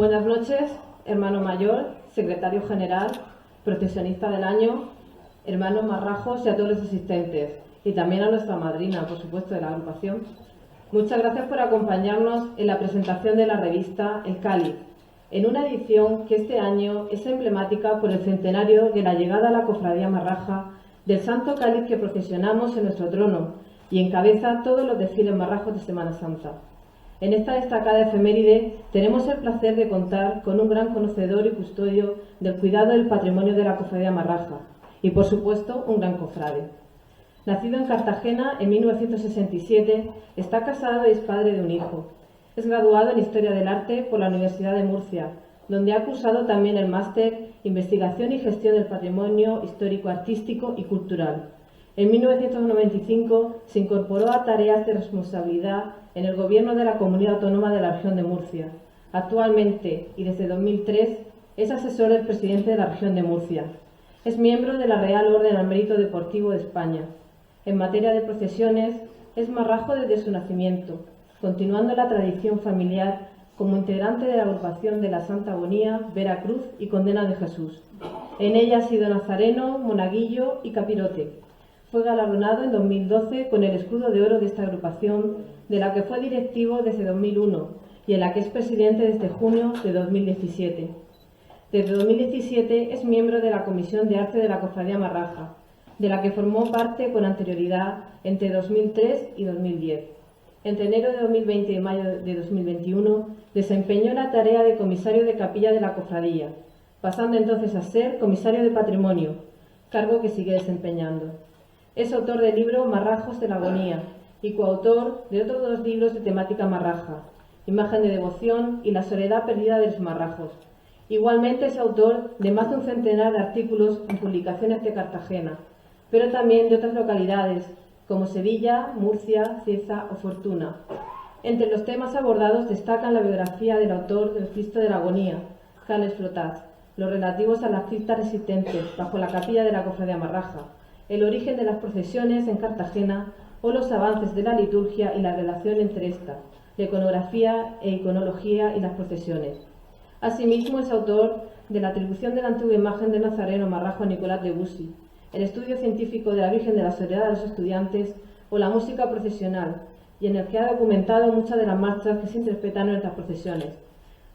Buenas noches, hermano mayor, secretario general, procesionista del año, hermanos marrajos y a todos los asistentes, y también a nuestra madrina, por supuesto, de la agrupación. Muchas gracias por acompañarnos en la presentación de la revista El Cáliz, en una edición que este año es emblemática por el centenario de la llegada a la cofradía marraja del Santo Cáliz que procesionamos en nuestro trono y encabeza todos los desfiles marrajos de Semana Santa. En esta destacada efeméride tenemos el placer de contar con un gran conocedor y custodio del cuidado del patrimonio de la cofradía marraja y, por supuesto, un gran cofrade. Nacido en Cartagena en 1967, está casado y es padre de un hijo. Es graduado en Historia del Arte por la Universidad de Murcia, donde ha cursado también el máster Investigación y Gestión del Patrimonio Histórico, Artístico y Cultural. En 1995 se incorporó a tareas de responsabilidad en el Gobierno de la Comunidad Autónoma de la Región de Murcia. Actualmente, y desde 2003, es asesor del presidente de la Región de Murcia. Es miembro de la Real Orden al Mérito Deportivo de España. En materia de procesiones, es marrajo desde su nacimiento, continuando la tradición familiar como integrante de la agrupación de la Santa Agonía, Veracruz y Condena de Jesús. En ella ha sido nazareno, monaguillo y capirote. Fue galardonado en 2012 con el escudo de oro de esta agrupación, de la que fue directivo desde 2001 y en la que es presidente desde junio de 2017. Desde 2017 es miembro de la Comisión de Arte de la Cofradía Marraja, de la que formó parte con anterioridad entre 2003 y 2010. Entre enero de 2020 y mayo de 2021 desempeñó la tarea de comisario de capilla de la cofradía, pasando entonces a ser comisario de patrimonio, cargo que sigue desempeñando. Es autor del libro Marrajos de la Agonía y coautor de otros 2 libros de temática marraja, Imagen de Devoción y La Soledad Perdida de los Marrajos. Igualmente es autor de más de un centenar de artículos en publicaciones de Cartagena, pero también de otras localidades como Sevilla, Murcia, Cieza o Fortuna. Entre los temas abordados destacan la biografía del autor del Cristo de la Agonía, Carles Flotat, los relativos a las criptas resistentes bajo la capilla de la cofradía marraja, el origen de las procesiones en Cartagena o los avances de la liturgia y la relación entre esta, la iconografía e iconología y las procesiones. Asimismo es autor de la atribución de la antigua imagen de Nazareno marrajo a Nicolás de Bussy, el estudio científico de la Virgen de la Soledad de los Estudiantes o la música procesional, y en el que ha documentado muchas de las marchas que se interpretan en estas procesiones,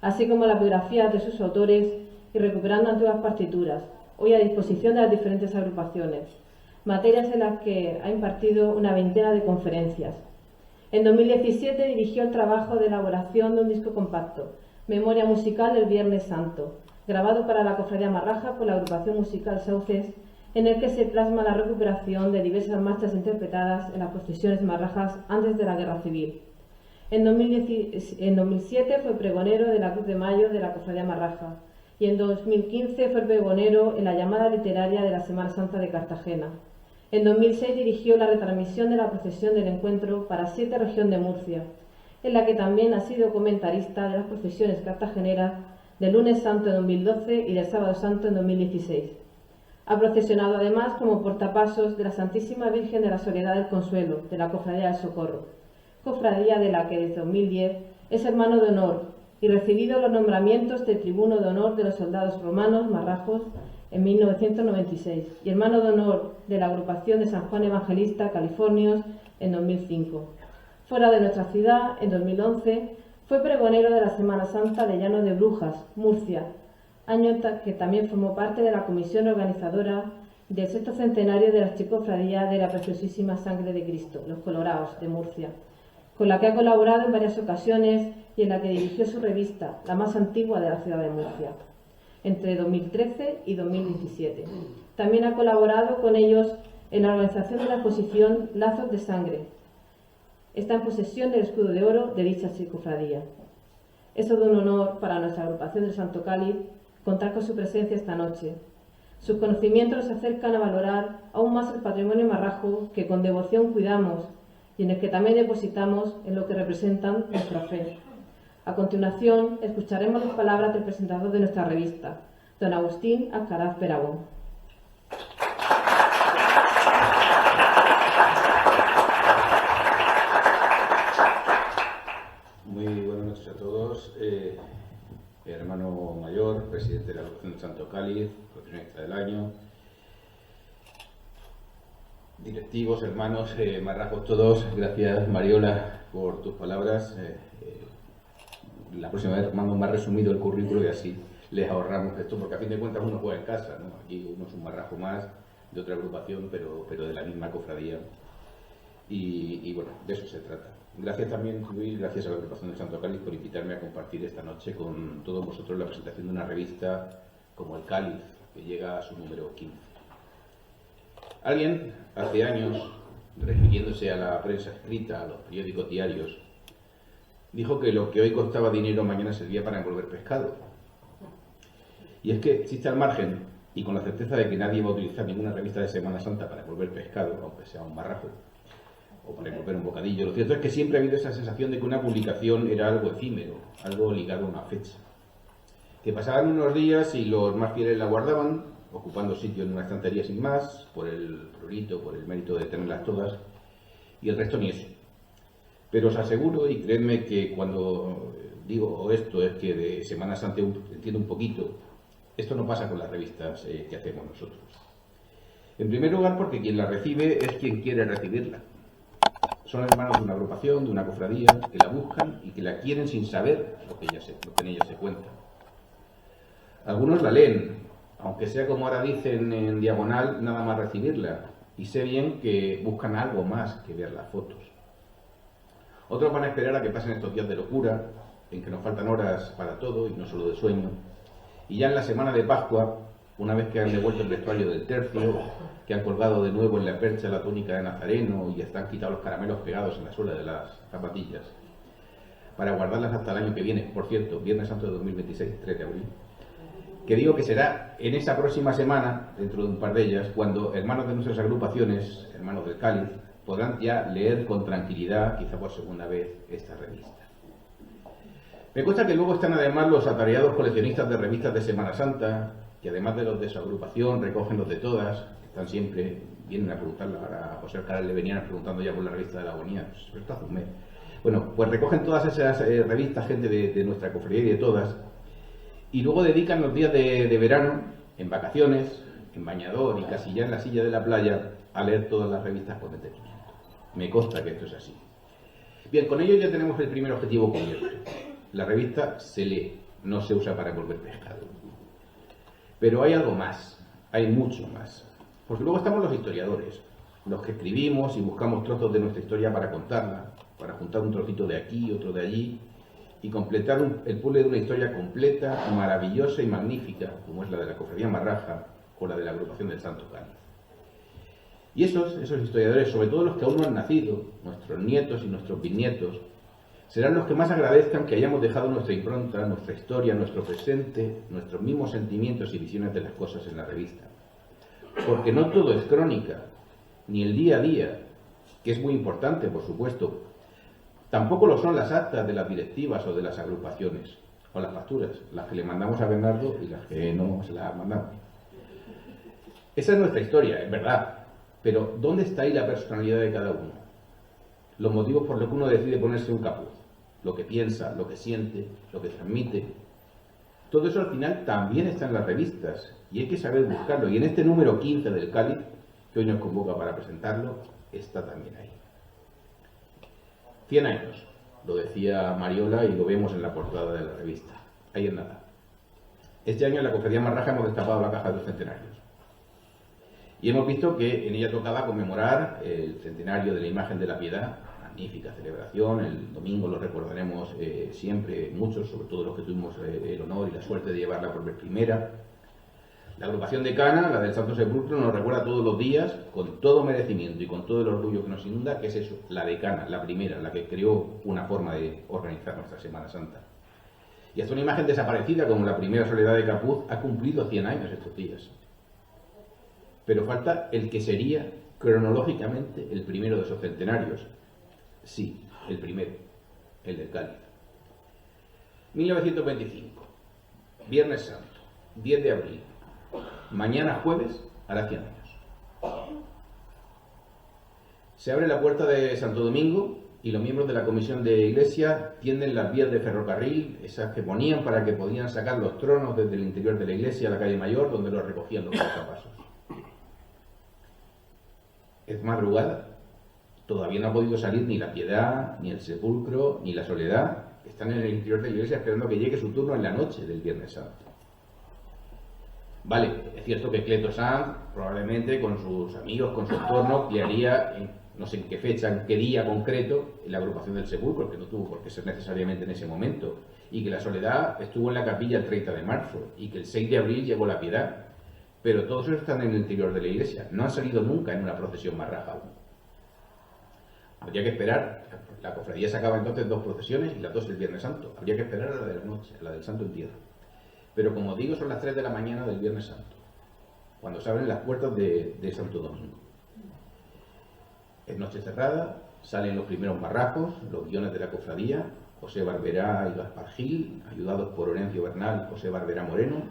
así como las biografías de sus autores y recuperando antiguas partituras, hoy a disposición de las diferentes agrupaciones, materias en las que ha impartido una veintena de conferencias. En 2017 dirigió el trabajo de elaboración de un disco compacto, Memoria Musical del Viernes Santo, grabado para la Cofradía Marraja por la agrupación musical Sauces, en el que se plasma la recuperación de diversas marchas interpretadas en las procesiones marrajas antes de la Guerra Civil. En 2007 fue pregonero de la Cruz de Mayo de la Cofradía Marraja y en 2015 fue pregonero en la llamada literaria de la Semana Santa de Cartagena. En 2006 dirigió la retransmisión de la procesión del encuentro para 7 Región de Murcia, en la que también ha sido comentarista de las procesiones cartageneras del Lunes Santo en 2012 y del Sábado Santo en 2016. Ha procesionado además como portapasos de la Santísima Virgen de la Soledad del Consuelo, de la Cofradía del Socorro, cofradía de la que desde 2010 es hermano de honor y recibido los nombramientos de Tribuno de Honor de los Soldados Romanos Marrajos en 1996 y hermano de honor de la agrupación de San Juan Evangelista Californios en 2005. Fuera de nuestra ciudad, en 2011, fue pregonero de la Semana Santa de Llano de Brujas, Murcia, año que también formó parte de la comisión organizadora del 6º centenario de la Archicofradía de la Preciosísima Sangre de Cristo, los Coloraos, de Murcia, con la que ha colaborado en varias ocasiones y en la que dirigió su revista, la más antigua de la ciudad de Murcia, entre 2013 y 2017. También ha colaborado con ellos en la organización de la exposición Lazos de Sangre. Está en posesión del escudo de oro de dicha archicofradía. Es todo un honor para nuestra agrupación del Santo Cáliz contar con su presencia esta noche. Sus conocimientos nos acercan a valorar aún más el patrimonio marrajo que con devoción cuidamos y en el que también depositamos en lo que representan nuestra fe. A continuación, escucharemos las palabras del presentador de nuestra revista, don Agustín Alcaraz Peragón. Muy buenas noches a todos. hermano mayor, presidente de la Agrupación del Santo Cáliz, procesionista del año, directivos, hermanos, marrajos todos. Gracias, Mariola, por tus palabras. La próxima vez mando más resumido el currículo y así les ahorramos esto, porque a fin de cuentas uno juega en casa, ¿no? Aquí uno es un marrajo más de otra agrupación, pero de la misma cofradía. Y bueno, de eso se trata. Gracias también, Luis, gracias a la agrupación del Santo Cáliz por invitarme a compartir esta noche con todos vosotros la presentación de una revista como El Cáliz, que llega a su número 15. Alguien, hace años, refiriéndose a la prensa escrita, a los periódicos diarios, dijo que lo que hoy costaba dinero mañana servía para envolver pescado. Y es que existe al margen, y con la certeza de que nadie va a utilizar ninguna revista de Semana Santa para envolver pescado, aunque sea un marrajo, o para envolver un bocadillo. Lo cierto es que siempre ha habido esa sensación de que una publicación era algo efímero, algo ligado a una fecha. Que pasaban unos días y los más fieles la guardaban, ocupando sitio en una estantería sin más, por el prurito, por el mérito de tenerlas todas, y el resto ni eso. Pero os aseguro, y creedme que cuando digo esto es que de Semana Santa entiendo un poquito, esto no pasa con las revistas que hacemos nosotros. En primer lugar porque quien la recibe es quien quiere recibirla. Son hermanos de una agrupación, de una cofradía, que la buscan y que la quieren sin saber lo que en ella se cuenta. Algunos la leen, aunque sea como ahora dicen en diagonal, nada más recibirla, y sé bien que buscan algo más que ver las fotos. Otros van a esperar a que pasen estos días de locura, en que nos faltan horas para todo y no solo de sueño, y ya en la semana de Pascua, una vez que han devuelto el vestuario del tercio, que han colgado de nuevo en la percha la túnica de Nazareno y están quitados los caramelos pegados en la suela de las zapatillas, para guardarlas hasta el año que viene, por cierto, Viernes Santo de 2026, 3 de abril, que digo que será en esa próxima semana, dentro de un par de ellas, cuando hermanos de nuestras agrupaciones, hermanos del Cáliz, podrán ya leer con tranquilidad, quizá por segunda vez, esta revista. Me consta que luego están además los atareados coleccionistas de revistas de Semana Santa, que además de los de su agrupación recogen los de todas, que están siempre, vienen a preguntarla. Ahora a José Alcaraz le venían preguntando ya por la revista de la Agonía, pues esto hace un mes. Bueno, pues recogen todas esas revistas, gente de nuestra cofradía y de todas, y luego dedican los días de verano, en vacaciones, en bañador y casi ya en la silla de la playa, a leer todas las revistas con detenimiento. Me consta que esto es así. Bien, con ello ya tenemos el primer objetivo cubierto. La revista se lee, no se usa para envolver pescado. Pero hay algo más, hay mucho más. Porque luego estamos los historiadores, los que escribimos y buscamos trozos de nuestra historia para contarla, para juntar un trocito de aquí, otro de allí, y completar el puzzle de una historia completa, maravillosa y magnífica, como es la de la Cofradía Marraja o la de la Agrupación del Santo Cáliz. Y esos historiadores, sobre todo los que aún no han nacido, nuestros nietos y nuestros bisnietos, serán los que más agradezcan que hayamos dejado nuestra impronta, nuestra historia, nuestro presente, nuestros mismos sentimientos y visiones de las cosas en la revista. Porque no todo es crónica, ni el día a día, que es muy importante, por supuesto. Tampoco lo son las actas de las directivas o de las agrupaciones, o las facturas, las que le mandamos a Bernardo y las que no se las mandamos. Esa es nuestra historia, es verdad, pero ¿dónde está ahí la personalidad de cada uno? Los motivos por los que uno decide ponerse un capuz, lo que piensa, lo que siente, lo que transmite. Todo eso al final también está en las revistas y hay que saber buscarlo. Y en este número 15 del Cáliz, que hoy nos convoca para presentarlo, está también ahí. 100 años, lo decía Mariola y lo vemos en la portada de la revista. Ahí en nada. Este año en la Cofradía Marraja hemos destapado la caja de los centenarios. Y hemos visto que en ella tocaba conmemorar el centenario de la Imagen de la Piedad, magnífica celebración, el domingo lo recordaremos siempre, muchos, sobre todo los que tuvimos el honor y la suerte de llevarla por vez primera. La agrupación de Cana, la del Santo Sepulcro, nos recuerda todos los días, con todo merecimiento y con todo el orgullo que nos inunda, que es eso, la de Cana, la primera, la que creó una forma de organizar nuestra Semana Santa. Y hasta una imagen desaparecida como la primera Soledad de Capuz ha cumplido 100 años estos días. Pero falta el que sería, cronológicamente, el primero de esos centenarios. Sí, el primero, el del Cáliz. 1925, Viernes Santo, 10 de abril. Mañana jueves hará 100 años. Se abre la puerta de Santo Domingo y los miembros de la comisión de iglesia tienden las vías de ferrocarril, esas que ponían para que podían sacar los tronos desde el interior de la iglesia a la calle Mayor, donde los recogían los marcapasos. Es madrugada. Todavía no ha podido salir ni la Piedad, ni el Sepulcro, ni la Soledad. Están en el interior de la iglesia esperando que llegue su turno en la noche del Viernes Santo. Vale, es cierto que Cleto Sanz, probablemente con sus amigos, con su entorno, guiaría, no sé en qué fecha, en qué día concreto, en la agrupación del Sepulcro, que no tuvo por qué ser necesariamente en ese momento, y que la Soledad estuvo en la capilla el 30 de marzo, y que el 6 de abril llegó la Piedad. Pero todos ellos están en el interior de la iglesia, no han salido nunca en una procesión marraja aún. Habría que esperar, la cofradía sacaba entonces 2 procesiones y las 2 el Viernes Santo. Habría que esperar a la de la noche, a la del Santo Entierro. Pero como digo, son las 3 de la mañana del Viernes Santo, cuando se abren las puertas de Santo Domingo. Es noche cerrada, salen los primeros marrajos, los guiones de la cofradía, José Barberá y Gaspar Gil, ayudados por Orencio Bernal y José Barberá Moreno.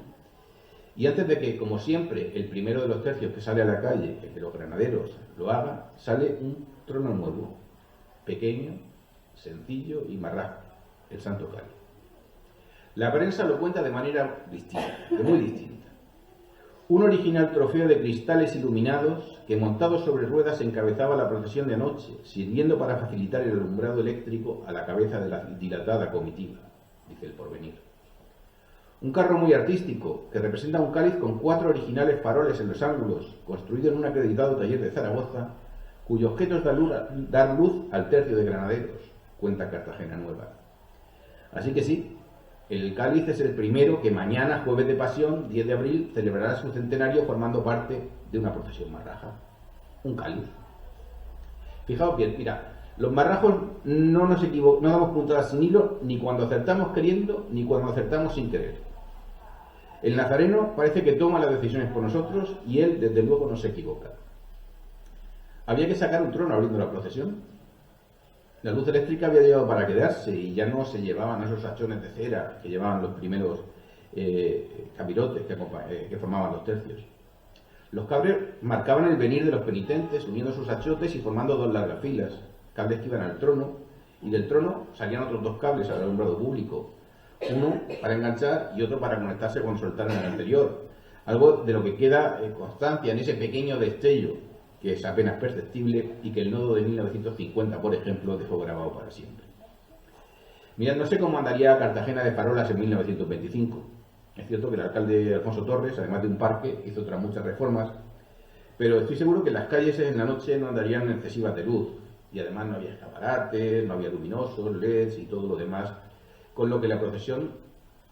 Y antes de que, como siempre, el primero de los tercios que sale a la calle, el de los granaderos, lo haga, sale un trono nuevo, pequeño, sencillo y marrajo, el Santo Cáliz. La prensa lo cuenta de manera distinta, muy distinta. Un original trofeo de cristales iluminados que, montado sobre ruedas, encabezaba la procesión de anoche, sirviendo para facilitar el alumbrado eléctrico a la cabeza de la dilatada comitiva, dice el Porvenir. Un carro muy artístico, que representa un cáliz con 4 originales faroles en los ángulos, construido en un acreditado taller de Zaragoza, cuyo objeto es dar luz al tercio de granaderos, cuenta Cartagena Nueva. Así que sí, el cáliz es el primero que mañana, jueves de Pasión, 10 de abril, celebrará su centenario formando parte de una procesión marraja. Un cáliz. Fijaos bien, mira, los marrajos no damos puntadas sin hilo, ni cuando acertamos queriendo, ni cuando acertamos sin querer. El nazareno parece que toma las decisiones por nosotros y él, desde luego, no se equivoca. Había que sacar un trono abriendo la procesión. La luz eléctrica había llegado para quedarse y ya no se llevaban esos hachones de cera que llevaban los primeros capirotes que formaban los tercios. Los cables marcaban el venir de los penitentes, uniendo sus achotes y formando 2 largas filas, cables que iban al trono, y del trono salían otros 2 cables al alumbrado público, uno para enganchar y otro para conectarse cuando soltaran el anterior, algo de lo que queda constancia en ese pequeño destello que es apenas perceptible y que el nodo de 1950, por ejemplo, dejó grabado para siempre. Mirad, no sé cómo andaría Cartagena de farolas en 1925. Es cierto que el alcalde Alfonso Torres, además de un parque, hizo otras muchas reformas, pero estoy seguro que las calles en la noche no andarían excesivas de luz, y además no había escaparates, no había luminosos, LEDs y todo lo demás, con lo que la procesión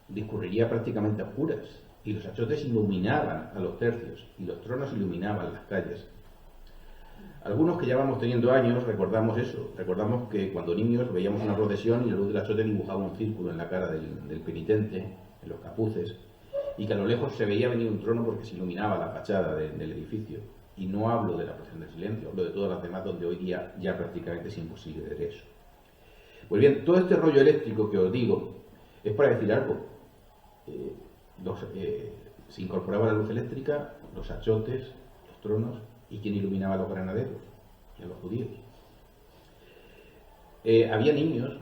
discurriría prácticamente a oscuras, y los achotes iluminaban a los tercios, y los tronos iluminaban las calles. Algunos que ya vamos teniendo años recordamos eso, recordamos que cuando niños veíamos una procesión y la luz del achote dibujaba un círculo en la cara del penitente, en los capuces, y que a lo lejos se veía venir un trono porque se iluminaba la fachada del edificio. Y no hablo de la procesión del silencio, hablo de todas las demás donde hoy día ya prácticamente es imposible ver eso. Pues bien, todo este rollo eléctrico que os digo es para decir algo. Se incorporaba la luz eléctrica, los achotes, los tronos, y quién iluminaba a los granaderos y a los judíos. Había niños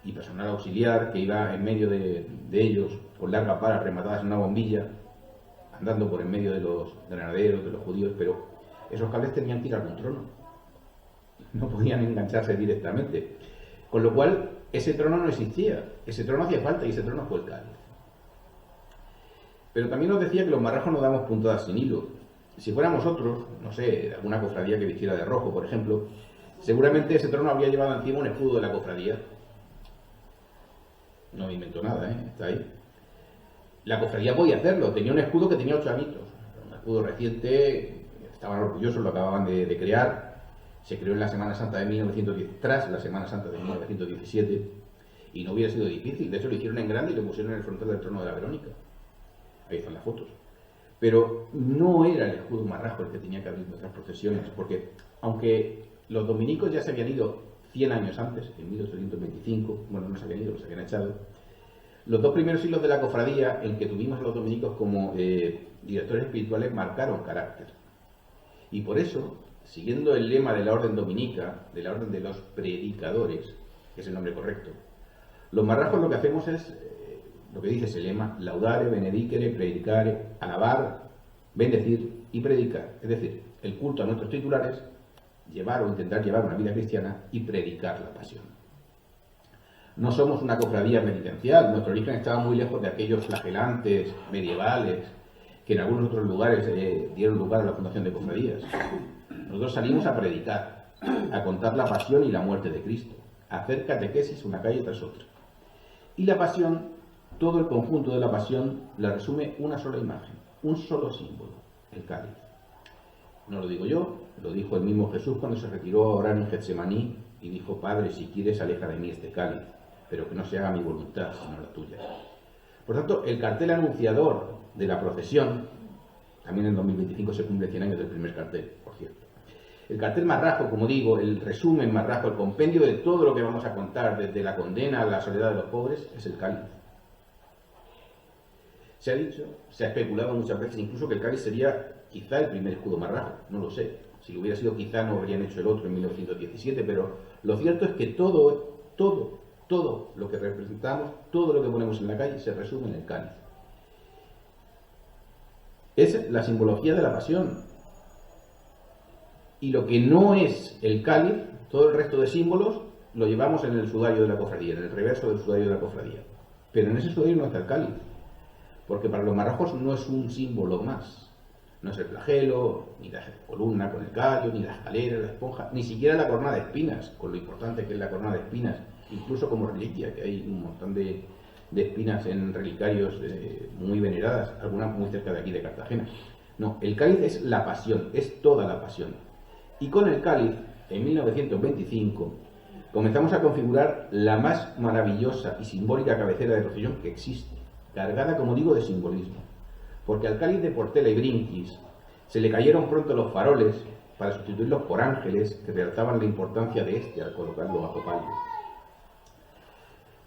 y personal auxiliar que iba en medio de ellos con largas varas rematadas en una bombilla, andando por en medio de los granaderos, de los judíos, pero esos cables tenían que ir a algún trono, no podían engancharse directamente, con lo cual ese trono no existía, ese trono hacía falta y ese trono fue el cáliz. Pero también os decía que los marrajos no damos puntadas sin hilo. Si fuéramos otros, no sé, de alguna cofradía que vistiera de rojo, por ejemplo, seguramente ese trono habría llevado encima un escudo de la cofradía. No me invento nada, está ahí. La cofradía podía hacerlo, tenía un escudo que tenía 8 añitos, un escudo reciente, estaban orgullosos, lo acababan de crear, se creó en la Semana Santa de 1910, tras la Semana Santa de 1917, y no hubiera sido difícil, de hecho lo hicieron en grande y lo pusieron en el frontal del trono de la Verónica. Ahí están las fotos. Pero no era el escudo marrajo el que tenía que abrir nuestras procesiones, porque aunque los dominicos ya se habían ido 100 años antes, en 1825, bueno, no se habían ido, los habían echado, los 2 primeros siglos de la cofradía, en que tuvimos a los dominicos como directores espirituales, marcaron carácter. Y por eso siguiendo el lema de la orden dominica, de la orden de los predicadores, que es el nombre correcto, los marrajos lo que hacemos es, lo que dice ese lema, laudare, benedicere, predicare, alabar, bendecir y predicar. Es decir, el culto a nuestros titulares, llevar o intentar llevar una vida cristiana y predicar la pasión. No somos una cofradía penitencial, nuestro origen estaba muy lejos de aquellos flagelantes medievales que en algunos otros lugares dieron lugar a la fundación de cofradías. Nosotros salimos a predicar, a contar la pasión y la muerte de Cristo, a hacer catequesis una calle tras otra. Y la pasión, todo el conjunto de la pasión, la resume una sola imagen, un solo símbolo, el cáliz. No lo digo yo, lo dijo el mismo Jesús cuando se retiró a orar en Getsemaní y dijo: Padre, si quieres, aleja de mí este cáliz, pero que no se haga mi voluntad, sino la tuya. Por tanto, el cartel anunciador de la procesión, también en 2025 se cumple 100 años del primer cartel, por cierto. El cartel marrajo, como digo, el resumen marrajo, el compendio de todo lo que vamos a contar, desde la condena a la soledad de los pobres, es el cáliz. Se ha dicho, se ha especulado muchas veces incluso que el cáliz sería quizá el primer escudo marrajo, no lo sé. Si lo hubiera sido, quizá no habrían hecho el otro en 1917, pero lo cierto es que todo lo que representamos, todo lo que ponemos en la calle se resume en el cáliz. Es la simbología de la pasión. Y lo que no es el cáliz, todo el resto de símbolos, lo llevamos en el sudario de la cofradía, en el reverso del sudario de la cofradía. Pero en ese sudario no está el cáliz, porque para los marrajos no es un símbolo más. No es el flagelo, ni la columna con el callo, ni la escalera, la esponja, ni siquiera la corona de espinas, con lo importante que es la corona de espinas, incluso como reliquia, que hay un montón de espinas en relicarios muy veneradas, algunas muy cerca de aquí de Cartagena. No, el cáliz es la pasión, es toda la pasión. Y con el cáliz, en 1925, comenzamos a configurar la más maravillosa y simbólica cabecera de procesión que existe, cargada, como digo, de simbolismo. Porque al cáliz de Portela y Brinquis se le cayeron pronto los faroles para sustituirlos por ángeles que realzaban la importancia de este al colocarlo bajo palio.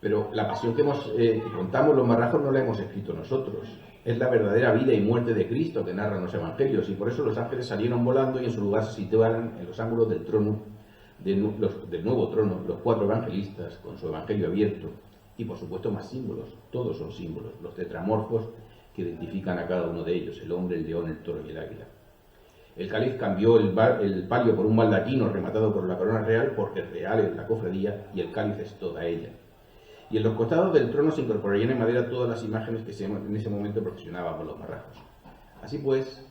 Pero la pasión que contamos los marrajos no la hemos escrito nosotros. Es la verdadera vida y muerte de Cristo que narran los evangelios, y por eso los ángeles salieron volando y en su lugar se situaron en los ángulos del trono, del nuevo trono, los 4 evangelistas con su evangelio abierto, y por supuesto más símbolos, todos son símbolos, los tetramorfos que identifican a cada uno de ellos, el hombre, el león, el toro y el águila. El cáliz cambió el palio por un baldaquino rematado por la corona real, porque real es la cofradía y el cáliz es toda ella. Y en los costados del trono se incorporarían en madera todas las imágenes que en ese momento procesionaban por los marrajos. Así pues,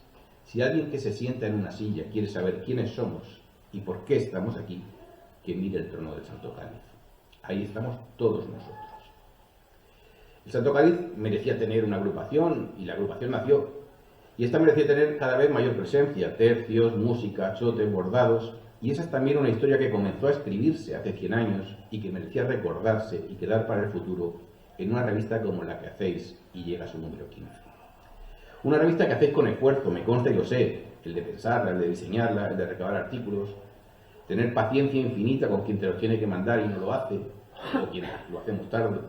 si alguien que se sienta en una silla quiere saber quiénes somos y por qué estamos aquí, que mire el trono del Santo Cáliz. Ahí estamos todos nosotros. El Santo Cáliz merecía tener una agrupación, y la agrupación nació. Y esta merecía tener cada vez mayor presencia, tercios, música, chotes, bordados. Y esa es también una historia que comenzó a escribirse hace 100 años y que merecía recordarse y quedar para el futuro en una revista como la que hacéis y llega a su número 15. Una revista que hacéis con esfuerzo, me consta y lo sé, el de pensarla, el de diseñarla, el de recabar artículos, tener paciencia infinita con quien te los tiene que mandar y no lo hace, o quien lo hacemos tarde,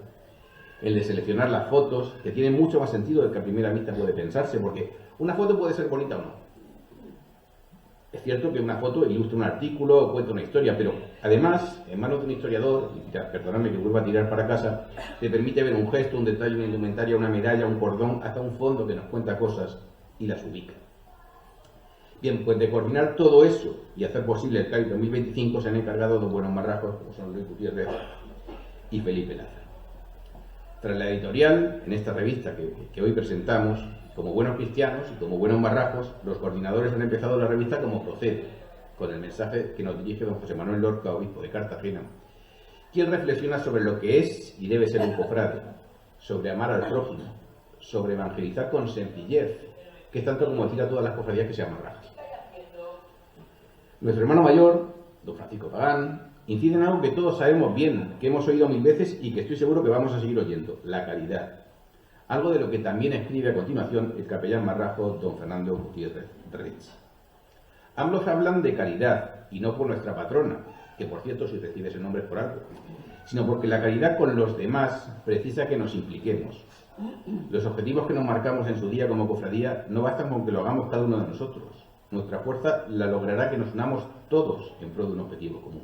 el de seleccionar las fotos, que tiene mucho más sentido del que a primera vista puede pensarse, porque una foto puede ser bonita o no. Es cierto que una foto ilustra un artículo o cuenta una historia, pero además, en manos de un historiador, y perdóname que vuelva a tirar para casa, te permite ver un gesto, un detalle, una indumentaria, una medalla, un cordón, hasta un fondo que nos cuenta cosas y las ubica. Bien, pues de coordinar todo eso y hacer posible el Cáliz 2025 se han encargado dos buenos marrajos, como son Luis Gutiérrez y Felipe Lázaro. Tras la editorial, en esta revista que hoy presentamos, como buenos cristianos y como buenos marrajos, los coordinadores han empezado la revista como procede, con el mensaje que nos dirige don José Manuel Lorca, obispo de Cartagena, quien reflexiona sobre lo que es y debe ser un cofrade, sobre amar al prójimo, sobre evangelizar con sencillez, que es tanto como decir a todas las cofradías que sean marrajas. Nuestro hermano mayor, don Francisco Pagán, incide en algo que todos sabemos bien, que hemos oído 1000 veces y que estoy seguro que vamos a seguir oyendo: la caridad. Algo de lo que también escribe a continuación el capellán marrajo don Fernando Gutiérrez Rech. Ambos hablan de caridad, y no por nuestra patrona, que por cierto si recibe ese nombre es por algo, sino porque la caridad con los demás precisa que nos impliquemos. Los objetivos que nos marcamos en su día como cofradía no bastan con que lo hagamos cada uno de nosotros. Nuestra fuerza la logrará que nos unamos todos en pro de un objetivo común.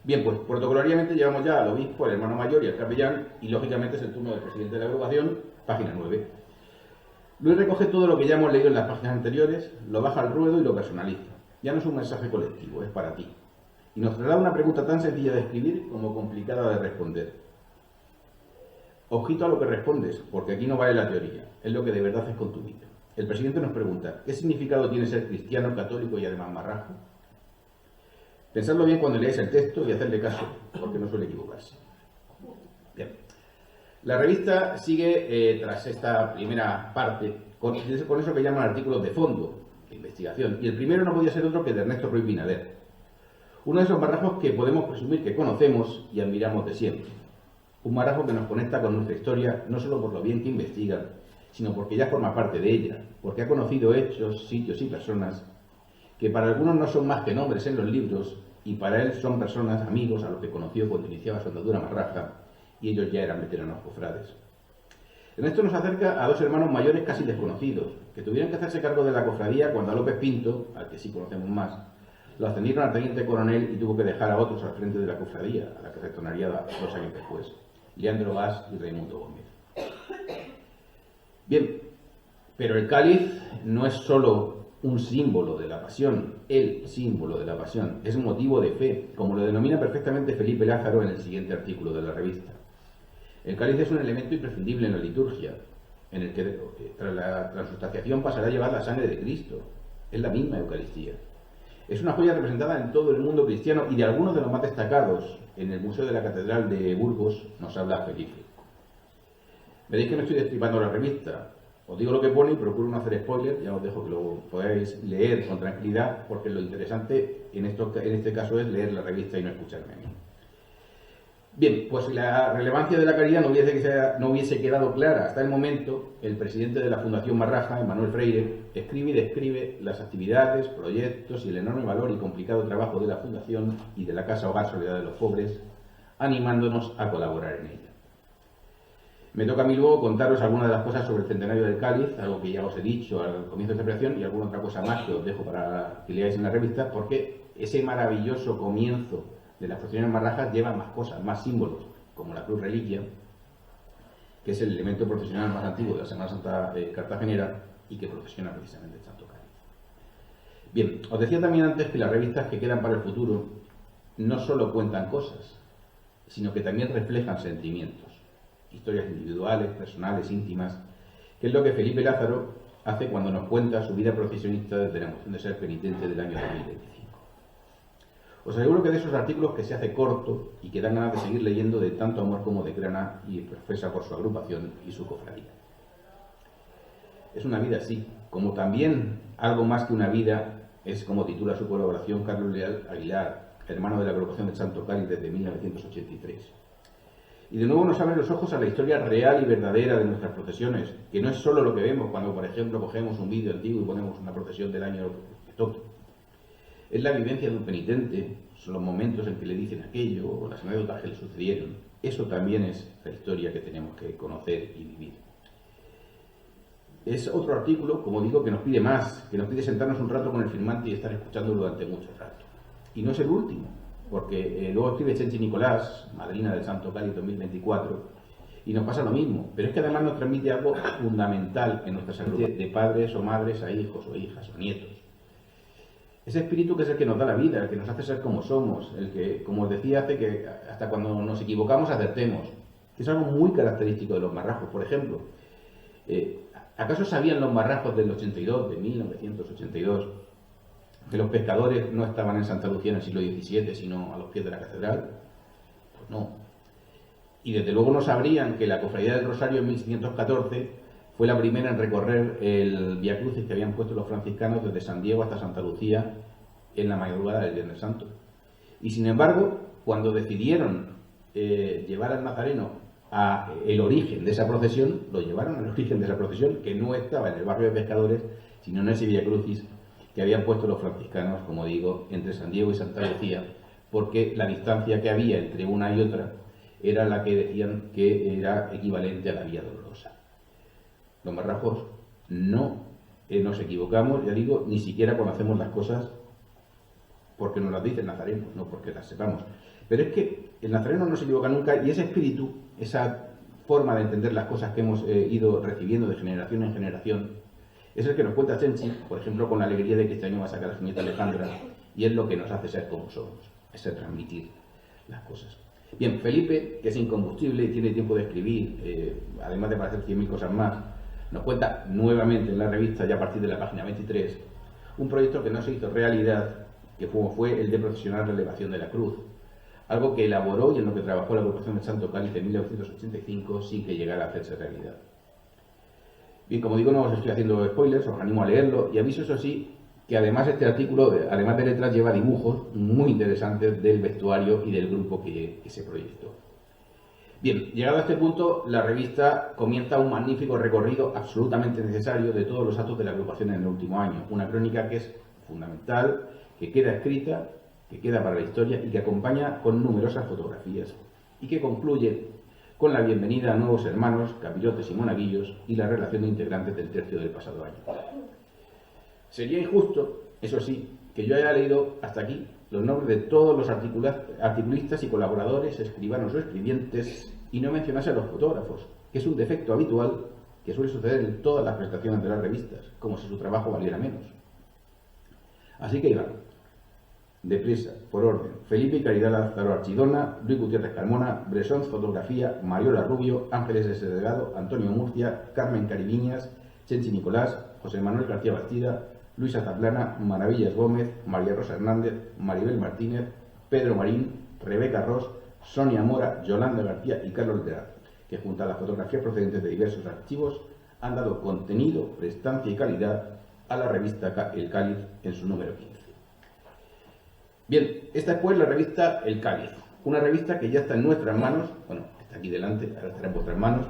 Bien, pues protocolariamente llevamos ya al obispo, al hermano mayor y al capellán, y lógicamente es el turno del presidente de la agrupación, página 9. Luis recoge todo lo que ya hemos leído en las páginas anteriores, lo baja al ruedo y lo personaliza. Ya no es un mensaje colectivo, es para ti. Y nos traslada una pregunta tan sencilla de escribir como complicada de responder. Ojito a lo que respondes, porque aquí no vale la teoría, es lo que de verdad haces con tu vida. El presidente nos pregunta, ¿qué significado tiene ser cristiano, católico y además marrajo? Pensadlo bien cuando leáis el texto y hacerle caso, porque no suele equivocarse. Bien. La revista sigue, tras esta primera parte, con eso que llaman artículos de fondo, de investigación, y el primero no podía ser otro que de Ernesto Ruiz Binader, uno de esos marrajos que podemos presumir que conocemos y admiramos de siempre. Un marrajo que nos conecta con nuestra historia, no solo por lo bien que investiga, sino porque ya forma parte de ella, porque ha conocido hechos, sitios y personas que para algunos no son más que nombres en los libros, y para él son personas, amigos, a los que conoció cuando iniciaba su andadura marraja, y ellos ya eran veteranos cofrades. En esto nos acerca a dos hermanos mayores casi desconocidos, que tuvieron que hacerse cargo de la cofradía cuando a López Pinto, al que sí conocemos más, lo ascendieron a teniente coronel y tuvo que dejar a otros al frente de la cofradía, a la que retornaría 2 años después, Leandro Bas y Raimundo Gómez. Bien, pero el cáliz no es solo un símbolo de la pasión, el símbolo de la pasión, es un motivo de fe, como lo denomina perfectamente Felipe Lázaro en el siguiente artículo de la revista. El cáliz es un elemento imprescindible en la liturgia, en el que tras la transustanciación pasará a llevar la sangre de Cristo. Es la misma Eucaristía. Es una joya representada en todo el mundo cristiano y de algunos de los más destacados. En el Museo de la Catedral de Burgos nos habla Felipe. Veréis que no estoy destripando la revista. Os digo lo que pone y procuro no hacer spoiler, ya os dejo que lo podáis leer con tranquilidad, porque lo interesante en este caso es leer la revista y no escucharme a mí. Bien, pues si la relevancia de la caridad no hubiese quedado clara hasta el momento, el presidente de la Fundación Marraja, Manuel Freire, escribe y describe las actividades, proyectos y el enorme valor y complicado trabajo de la Fundación y de la Casa Hogar Soledad de los Pobres, animándonos a colaborar en ella. Me toca a mí luego contaros algunas de las cosas sobre el centenario del cáliz, algo que ya os he dicho al comienzo de esta operación, y alguna otra cosa más que os dejo para que leáis en la revista, porque ese maravilloso comienzo de las procesiones marrajas lleva más cosas, más símbolos, como la cruz reliquia, que es el elemento procesional más antiguo de la Semana Santa cartagenera y que procesiona precisamente el Santo Cáliz. Bien, os decía también antes que las revistas que quedan para el futuro no solo cuentan cosas, sino que también reflejan sentimientos, historias individuales, personales, íntimas, que es lo que Felipe Lázaro hace cuando nos cuenta su vida procesionista desde la emoción de ser penitente del año 2025. Os aseguro que de esos artículos que se hace corto y que dan ganas de seguir leyendo de tanto amor como de grana y profesa por su agrupación y su cofradía. Es una vida así, como también algo más que una vida es como titula su colaboración Carlos Leal Aguilar, hermano de la agrupación del Santo Cáliz desde 1983. Y de nuevo nos abren los ojos a la historia real y verdadera de nuestras procesiones, que no es solo lo que vemos cuando, por ejemplo, cogemos un vídeo antiguo y ponemos una procesión del año que toque. Es la vivencia de un penitente, son los momentos en que le dicen aquello, o las anécdotas que le sucedieron. Eso también es la historia que tenemos que conocer y vivir. Es otro artículo, como digo, que nos pide más, que nos pide sentarnos un rato con el firmante y estar escuchándolo durante mucho rato. Y no es el último, porque luego escribe Chenchi Nicolás, madrina del Santo Cáliz 2024, y nos pasa lo mismo, pero es que además nos transmite algo fundamental en nuestra salud, de padres o madres a hijos o hijas o nietos. Ese espíritu que es el que nos da la vida, el que nos hace ser como somos, el que, como os decía, hace que hasta cuando nos equivocamos acertemos. Es algo muy característico de los marrajos. Por ejemplo, ¿acaso sabían los marrajos del 82, de 1982, que los pescadores no estaban en Santa Lucía en el siglo XVII, sino a los pies de la catedral? Pues no. Y desde luego no sabrían que la Cofradía del Rosario en 1614 fue la primera en recorrer el Vía Crucis que habían puesto los franciscanos desde San Diego hasta Santa Lucía en la madrugada del Viernes Santo. Y sin embargo, cuando decidieron llevar al Nazareno a el origen de esa procesión, lo llevaron al origen de esa procesión, que no estaba en el barrio de pescadores, sino en ese Vía Crucis que habían puesto los franciscanos, como digo, entre San Diego y Santa Lucía, porque la distancia que había entre una y otra era la que decían que era equivalente a la Vía Dolorosa. Los marrajos no nos equivocamos, ya digo, ni siquiera conocemos las cosas porque nos las dice el nazareno, no porque las sepamos. Pero es que el nazareno no se equivoca nunca y ese espíritu, esa forma de entender las cosas que hemos ido recibiendo de generación en generación, es el que nos cuenta Chenchi, por ejemplo, con la alegría de que este año va a sacar a su nieta Alejandra, y es lo que nos hace ser como somos, es transmitir las cosas. Bien, Felipe, que es incombustible y tiene tiempo de escribir, además de para hacer 100.000 cosas más, nos cuenta nuevamente en la revista, ya a partir de la página 23, un proyecto que no se hizo realidad, que fue el de procesionar la elevación de la cruz, algo que elaboró y en lo que trabajó la agrupación del Santo Cáliz en 1985 sin que llegara a hacerse realidad. Bien, como digo, no os estoy haciendo spoilers, os animo a leerlo y aviso, eso sí, que además este artículo, además de letras, lleva dibujos muy interesantes del vestuario y del grupo que se proyectó. Bien, llegado a este punto, la revista comienza un magnífico recorrido absolutamente necesario de todos los actos de la agrupación en el último año. Una crónica que es fundamental, que queda escrita, que queda para la historia y que acompaña con numerosas fotografías y que concluye con la bienvenida a nuevos hermanos, capirotes y monaguillos y la relación de integrantes del tercio del pasado año. Sería injusto, eso sí, que yo haya leído hasta aquí los nombres de todos los articulistas y colaboradores, escribanos o escribientes y no mencionase a los fotógrafos, que es un defecto habitual que suele suceder en todas las presentaciones de las revistas, como si su trabajo valiera menos. Así que Iván, deprisa, por orden: Felipe y Caridad Lázaro Archidona, Luis Gutiérrez Carmona, Bresón Fotografía, Mariola Rubio, Ángeles S. Delgado, Antonio Murcia, Carmen Cariviñas, Chenchi Nicolás, José Manuel García Bastida, Luisa Zaplana, Maravillas Gómez, María Rosa Hernández, Maribel Martínez, Pedro Marín, Rebeca Ross, Sonia Mora, Yolanda García y Carlos Leraz, que junto a las fotografías procedentes de diversos archivos han dado contenido, prestancia y calidad a la revista El Cáliz en su número 15. Bien, esta es pues la revista El Cáliz, una revista que ya está en nuestras manos, bueno, está aquí delante, ahora estará en vuestras manos,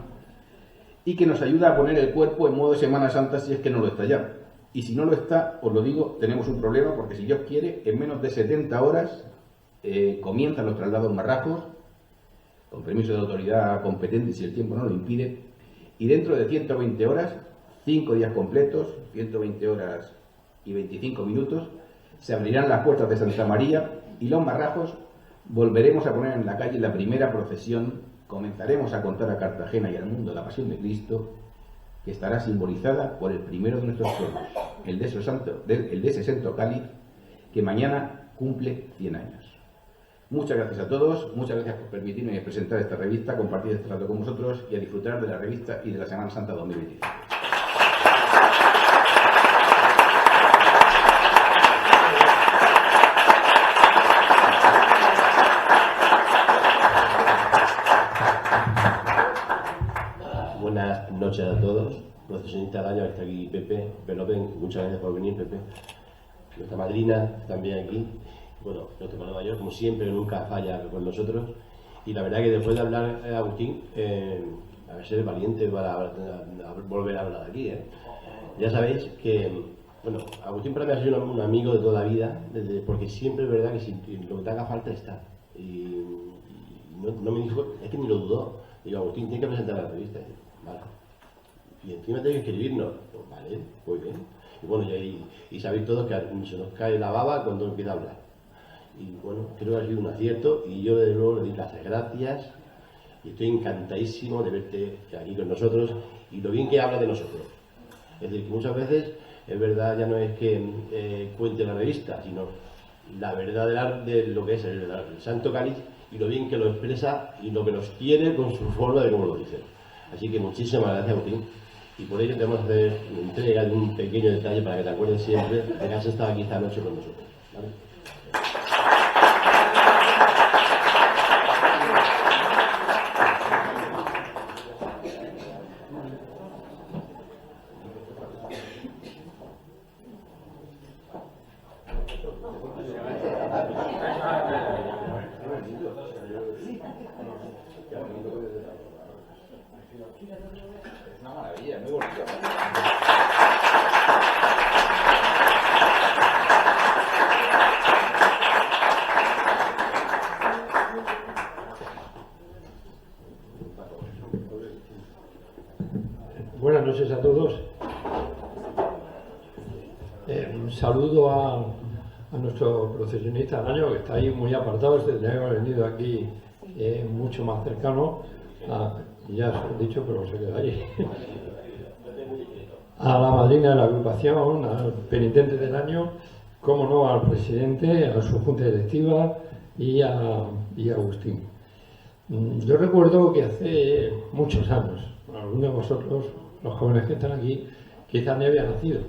y que nos ayuda a poner el cuerpo en modo Semana Santa si es que no lo está ya. Y si no lo está, os lo digo, tenemos un problema, porque si Dios quiere, en menos de 70 horas comienzan los traslados marrajos, con permiso de la autoridad competente si el tiempo no lo impide, y dentro de 120 horas, 5 días completos, 120 horas y 25 minutos, se abrirán las puertas de Santa María y los marrajos volveremos a poner en la calle la primera procesión, comenzaremos a contar a Cartagena y al mundo la pasión de Cristo, que estará simbolizada por el primero de nuestros pueblos, el de ese Santo Cáliz, que mañana cumple 100 años. Muchas gracias a todos, muchas gracias por permitirme presentar esta revista, compartir este rato con vosotros y a disfrutar de la revista y de la Semana Santa 2025. Buenas noches a todos. Procesionista del año, está aquí Pepe López, muchas gracias por venir, Pepe. Nuestra madrina también aquí. Bueno, nuestro hermano mayor, como siempre, nunca falla con nosotros. Y la verdad que después de hablar Agustín, a ver, ser valiente para volver a hablar aquí. Ya sabéis que, bueno, Agustín para mí ha sido un amigo de toda la vida, porque siempre es verdad que si lo que te haga falta está. Y no me dijo, es que ni lo dudó. Digo, Agustín, tiene que presentar la revista. Vale. Y encima tengo que escribirnos. Pues vale, muy bien. Y bueno, y sabéis todos que se nos cae la baba cuando empieza a hablar. Y bueno, creo que ha sido un acierto y yo desde luego le doy las gracias y estoy encantadísimo de verte aquí con nosotros y lo bien que habla de nosotros. Es decir, que muchas veces es verdad, ya no es que cuente la revista, sino la verdad de lo que es el Santo Cáliz y lo bien que lo expresa y lo que nos quiere con su forma de cómo lo dice. Así que muchísimas gracias, Agustín. Y por ello tenemos que hacer una entrega de un pequeño detalle para que te acuerdes siempre de que has estado aquí esta noche con nosotros. ¿Vale? Es una maravilla, muy bonito. Buenas noches a todos. saludo a nuestro procesionista del año, que está ahí muy apartado, se tendría que haber venido aquí mucho más cercano. Ya os he dicho, pero se queda ahí. A la madrina de la agrupación, al penitente del año, como no, al presidente, a su junta directiva y a Agustín. Yo recuerdo que hace muchos años, algunos de vosotros, los jóvenes que están aquí, quizás ni habían nacido,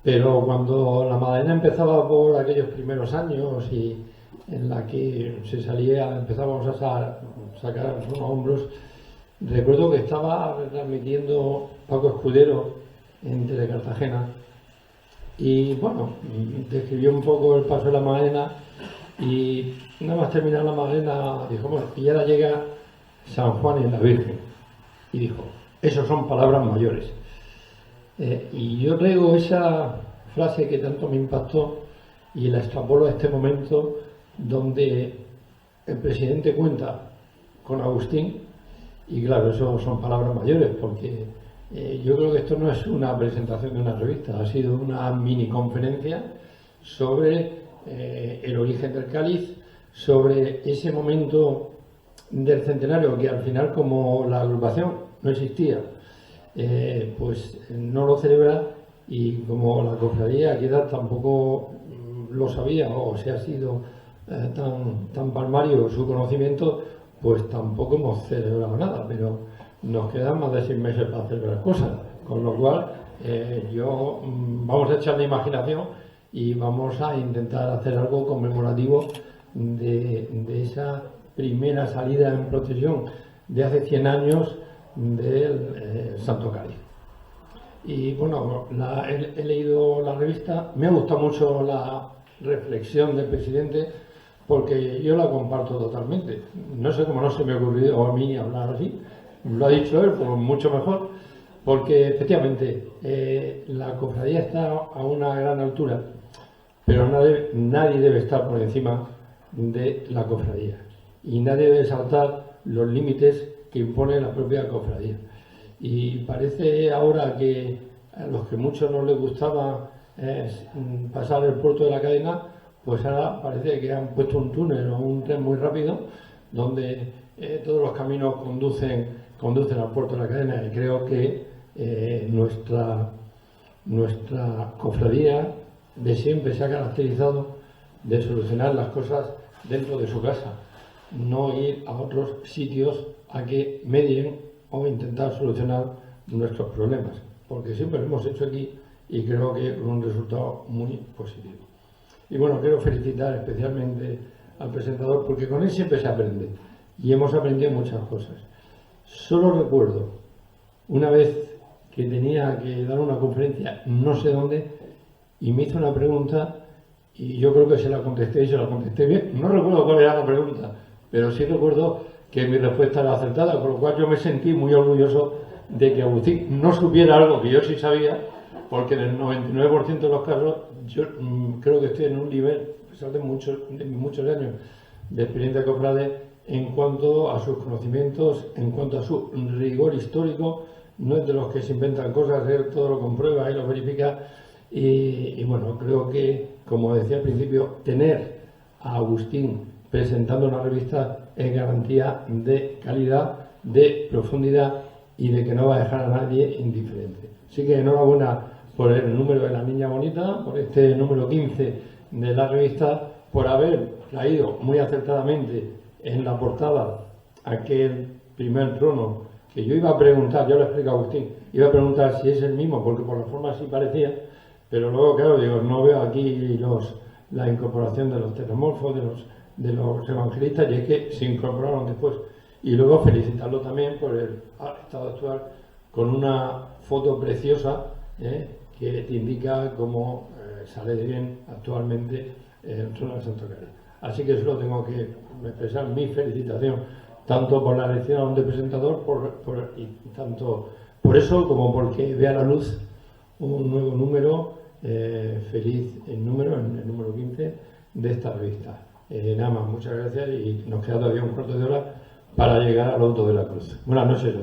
pero cuando la Magdalena empezaba por aquellos primeros años y en la que se salía, empezábamos a sacar unos hombros, recuerdo que estaba transmitiendo Paco Escudero en Telecartagena y bueno, describió un poco el paso de la Magdalena y nada más terminar la Magdalena dijo, bueno, y ahora llega San Juan y la Virgen, y dijo, esos son palabras mayores. Y yo traigo esa frase que tanto me impactó y la extrapolo a este momento donde el presidente cuenta con Agustín, y claro, eso son palabras mayores, porque yo creo que esto no es una presentación de una revista, ha sido una mini conferencia sobre el origen del cáliz, sobre ese momento del centenario que al final, como la agrupación no existía, pues no lo celebra, y como la cofradía quizás tampoco lo sabía o se ha sido tan palmario su conocimiento, pues tampoco hemos celebrado nada, pero nos quedan más de 6 meses para celebrar cosas, con lo cual vamos a echar la imaginación y vamos a intentar hacer algo conmemorativo de esa primera salida en procesión de hace 100 años del Santo Cáliz. Y bueno, he leído la revista, me ha gustado mucho la reflexión del presidente, porque yo la comparto totalmente. No sé cómo no se me ha ocurrido a mí hablar así, lo ha dicho él, pues mucho mejor, porque efectivamente la cofradía está a una gran altura, pero nadie debe estar por encima de la cofradía y nadie debe saltar los límites que impone la propia cofradía. Y parece ahora que a los que muchos no les gustaba pasar el puerto de la cadena, pues ahora parece que han puesto un túnel o un tren muy rápido donde todos los caminos conducen al puerto de la cadena, y creo que nuestra cofradía de siempre se ha caracterizado de solucionar las cosas dentro de su casa, no ir a otros sitios a que medien o intentar solucionar nuestros problemas, porque siempre lo hemos hecho aquí y creo que con un resultado muy positivo. Y bueno, quiero felicitar especialmente al presentador, porque con él siempre se aprende y hemos aprendido muchas cosas. Solo recuerdo una vez que tenía que dar una conferencia no sé dónde y me hizo una pregunta y yo creo que se la contesté y se la contesté bien. No recuerdo cuál era la pregunta, pero sí recuerdo que mi respuesta era acertada, con lo cual yo me sentí muy orgulloso de que Agustín no supiera algo que yo sí sabía, porque en el 99% de los casos yo creo que estoy en un nivel, a pesar de muchos años de experiencia cofrade, en cuanto a sus conocimientos, en cuanto a su rigor histórico. No es de los que se inventan cosas, él todo lo comprueba y lo verifica. Y bueno, creo que, como decía al principio, tener a Agustín presentando una revista es garantía de calidad, de profundidad y de que no va a dejar a nadie indiferente. Así que enhorabuena por el número de La Niña Bonita, por este número 15 de la revista, por haber traído muy acertadamente en la portada aquel primer trono que yo iba a preguntar, yo le explico a Agustín, iba a preguntar si es el mismo, porque por la forma sí parecía, pero luego, claro, digo, no veo aquí la incorporación de los telemorfos, de los evangelistas, y es que se incorporaron después. Y luego felicitarlo también por el estado actual, con una foto preciosa que te indica cómo sale de bien actualmente el trono de Santo Cáliz. Así que solo tengo que expresar mi felicitación, tanto por la elección de presentador, y tanto por eso como porque vea la luz un nuevo número, feliz el número 15 de esta revista. Nada más, muchas gracias, y nos queda todavía un cuarto de hora para llegar al Auto de la Cruz. Buenas noches.